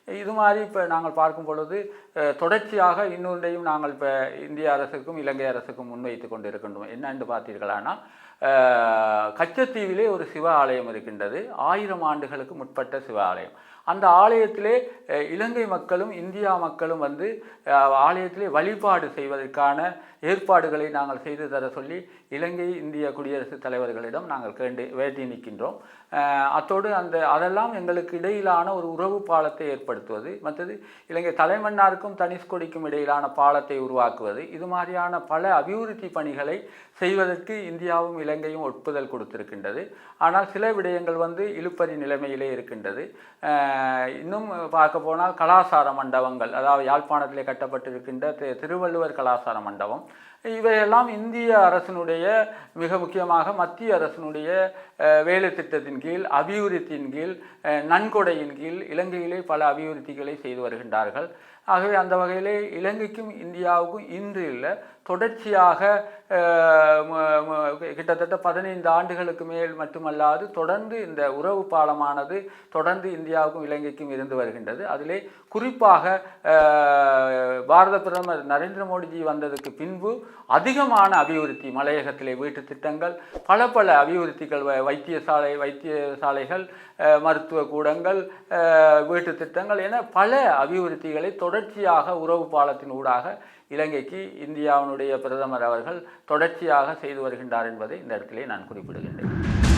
இது மாதிரி இப்போ நாங்கள் பார்க்கும் பொழுது தொடர்ச்சியாக இன்னொன்றையும் நாங்கள் இப்போ இந்திய அரசுக்கும் இலங்கை அரசுக்கும் முன்வைத்து கொண்டு இருக்கின்றோம். என்னென்று பார்த்தீர்களானா, கச்சத்தீவிலே ஒரு சிவ ஆலயம் இருக்கின்றது, 1000 ஆண்டுகளுக்கு முற்பட்ட சிவ ஆலயம். அந்த ஆலயத்திலே இலங்கை மக்களும் இந்தியா மக்களும் வந்து ஆலயத்திலே வழிபாடு செய்வதற்கான ஏற்பாடுகளை நாங்கள் செய்து தர சொல்லி இலங்கை இந்திய குடியரசுத் தலைவர்களிடம் நாங்கள் வேண்டி நிற்கின்றோம். அத்தோடு அதெல்லாம் எங்களுக்கு இடையிலான ஒரு உறவு பாலத்தை ஏற்படுத்துவது, மற்றது இலங்கை தலைமன்னாருக்கும் தனிஷ்கொடிக்கும் இடையிலான பாலத்தை உருவாக்குவது, இது மாதிரியான பல அபிவிருத்தி பணிகளை செய்வதற்கு இந்தியாவும் இலங்கையும் ஒப்புதல் கொடுத்திருக்கின்றது. ஆனால் சில விடயங்கள் வந்து இழுப்பறி நிலைமையிலே இருக்கின்றது. இன்னும் பார்க்க போனால் கலாசார மண்டபங்கள், அதாவது யாழ்ப்பாணத்திலே கட்டப்பட்டிருக்கின்ற திருவள்ளுவர் கலாசார மண்டபம், இவையெல்லாம் இந்திய அரசினுடைய மிக முக்கியமாக மத்திய அரசினுடைய வேலை திட்டத்தின் கீழ், அபிவிருத்தியின் கீழ், நன்கொடையின் கீழ் இலங்கையிலே பல அபிவிருத்திகளை செய்து வருகின்றார்கள். ஆகவே அந்த வகையிலே இலங்கைக்கும் இந்தியாவுக்கும் இன்று இல்லை, தொடர்ச்சியாக கிட்டத்தட்ட 15 ஆண்டுகளுக்கு மேல் மட்டுமல்லாது தொடர்ந்து இந்த உறவு பாலமானது தொடர்ந்து இந்தியாவுக்கும் இலங்கைக்கும் இருந்து வருகின்றது. அதிலே குறிப்பாக பாரத பிரதமர் நரேந்திர மோடிஜி வந்ததுக்கு பின்பு அதிகமான அபிவிருத்தி, மலையகத்திலே வீட்டு திட்டங்கள், பல அபிவிருத்திகள், வைத்தியசாலைகள், மருத்துவ கூடங்கள், வீட்டு திட்டங்கள் என பல அபிவிருத்திகளை தொடர்ச்சியாக உறவு பாலத்தின் ஊடாக இலங்கைக்கு இந்தியாவினுடைய பிரதமர் அவர்கள் தொடர்ச்சியாக செய்து வருகின்றார் என்பதை இந்த இடத்திலே நான் குறிப்பிடுகின்றேன்.